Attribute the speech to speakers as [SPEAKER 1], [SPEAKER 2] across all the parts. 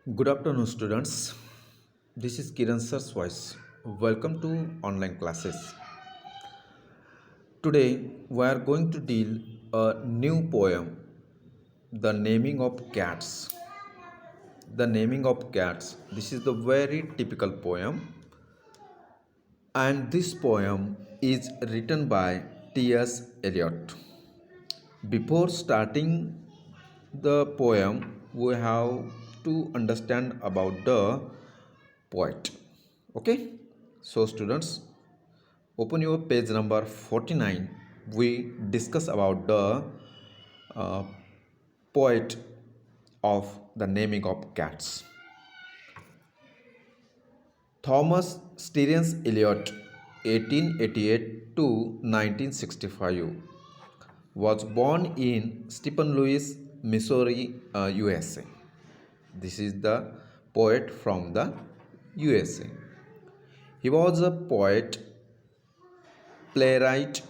[SPEAKER 1] Good afternoon, students. This is Kiran Sir's voice. Welcome to online classes. Today, we are going to deal a new poem, The Naming of Cats. The Naming of Cats. This is the very typical poem, and this poem is written by T.S. Eliot. Before starting the poem, we have to understand about the poet. Okay, so students, open your page number 49. We discuss about the uh, poet of the naming of cats. Thomas Terence Eliot, 1888 to 1965, was born in Stephen Louis, Missouri, USA. This is the poet from the USA. He was a poet, playwright,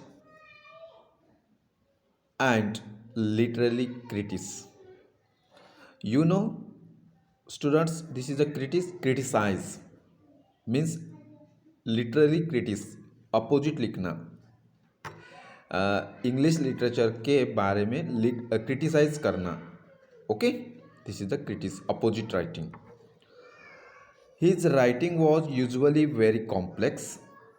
[SPEAKER 1] and literary critic. You know, students, this is a criticize means literary critics opposite लिखना English literature के बारे में criticise करना. Okay, this is the critics opposite writing. His writing was usually very complex,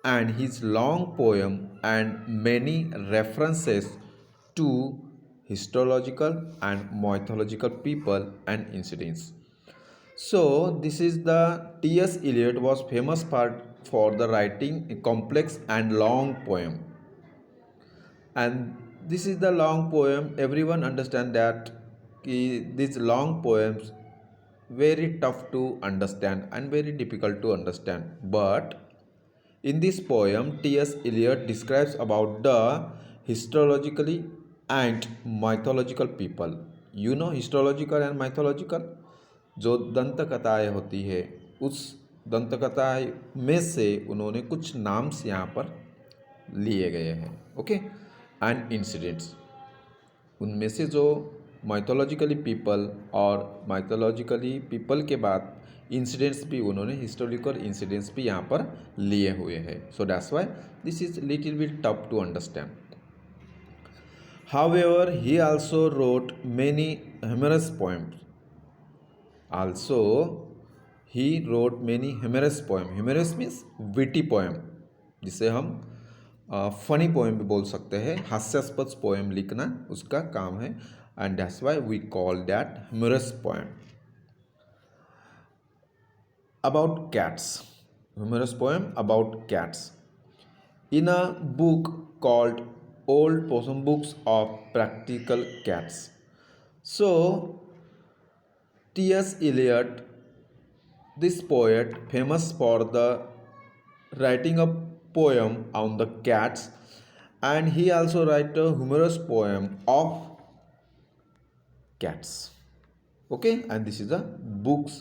[SPEAKER 1] and his long poem and many references to historical and mythological people and incidents. So this is the T.S. Eliot was famous for the writing a complex and long poem, and this is the long poem. Everyone understand that these long poems very tough to understand and very difficult to understand, but in this poem T.S. Eliot describes about the historically and mythological people. You know, historical and mythological जो दंत कथाएँ होती है, उस दंत कथाएँ में से उन्होंने कुछ नाम्स यहाँ पर लिए गए हैं. ओके, एंड इंसिडेंट्स, उनमें से जो माइथोलॉजिकली पीपल और माइथोलॉजिकली पीपल के बाद इंसिडेंट्स भी उन्होंने हिस्टोरिकल इंसिडेंट्स भी यहाँ पर लिए हुए हैं. So that's why this is little bit tough to understand. However, he also wrote many humorous poems. Also, he wrote many humorous poems. Humorous means witty poem, जिसे हम फनी पोएम भी बोल सकते हैं. हास्यास्पद पोएम लिखना उसका काम है, and that's why we call that humorous poem. About cats, humorous poem about cats. In a book called Old Possum books of Practical Cats. सो T.S. Eliot, this poet famous for the writing a poem on the cats, and he also write a humorous poem of cats. Okay, and this is the books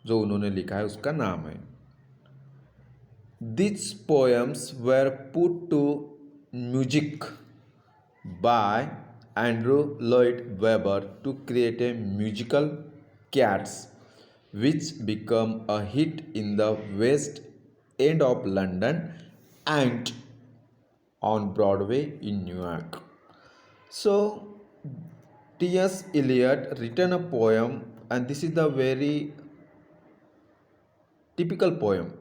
[SPEAKER 1] जो उन्होंने लिखा है उसका नाम है. These poems were put to music by Andrew Lloyd Webber to create a musical Cats, which became a hit in the West End of London and on Broadway in New York. So T.S. Eliot written a poem, and this is the very typical poem,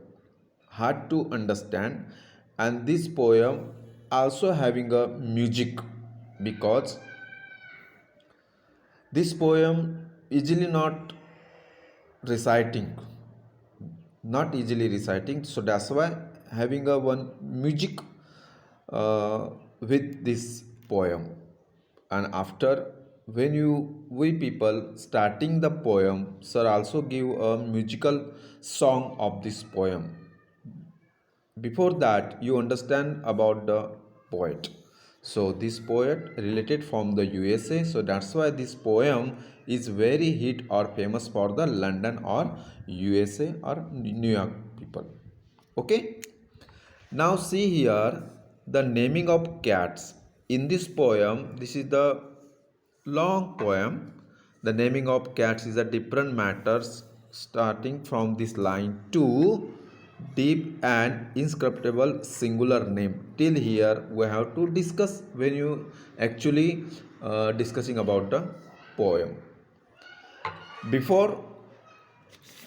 [SPEAKER 1] hard to understand, and this poem also having a music, because this poem easily reciting not easily reciting, so that's why having a one music with this poem. And after, when we people starting the poem, sir also give a musical song of this poem. Before that you understand about the poet. So this poet related from the USA, so that's why this poem is very hit or famous for the London or USA or New York people. Okay, now see here the naming of cats. In this poem, this is the long poem. The naming of cats is a different matters starting from this line to deep and inscrutable singular name. Till here we have to discuss when you actually discussing about the poem. Before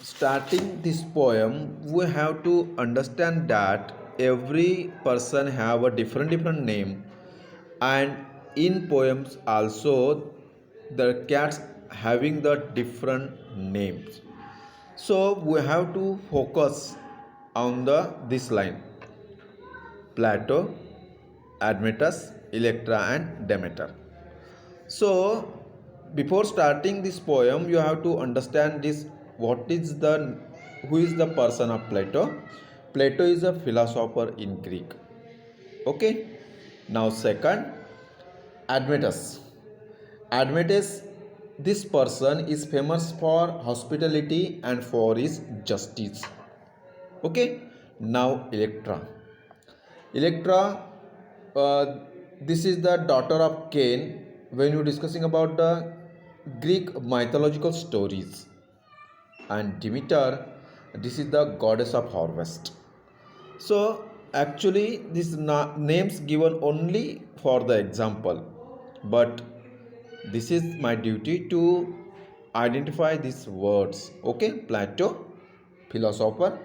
[SPEAKER 1] starting this poem, we have to understand that every person have a different name, and in poems also the cats having the different names. So we have to focus on the this line: Plato, Admetus, Electra, and Demeter. So before starting this poem, you have to understand this: what is the who is the person of Plato? Plato is a philosopher in Greek. Okay. Now second, Admetus. Admetus, this person is famous for hospitality and for his justice. Okay. Now Electra. Electra, uh, this is the daughter of Cain when you're discussing about the Greek mythological stories. And Demeter, this is the goddess of harvest. So actually, these names given only for the example, but this is my duty to identify these words. Okay, Plato, philosopher,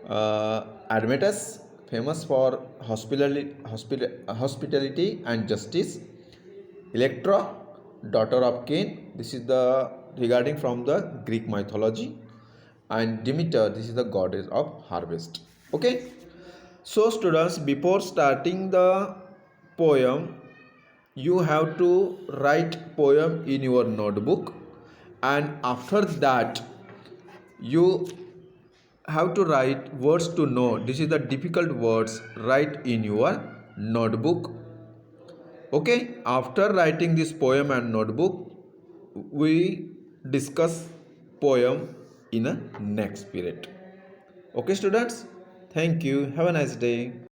[SPEAKER 1] Admetus, famous for hospitality and justice. Electra, daughter of Cain, this is the regarding from the Greek mythology. And Demeter, this is the goddess of harvest. Okay. So students, before starting the poem, you have to write poem in your notebook, and after that you have to write words to know. This is the difficult words, write in your notebook. Okay, after writing this poem and notebook, we discuss poem in a next period. Okay students, thank you, have a nice day.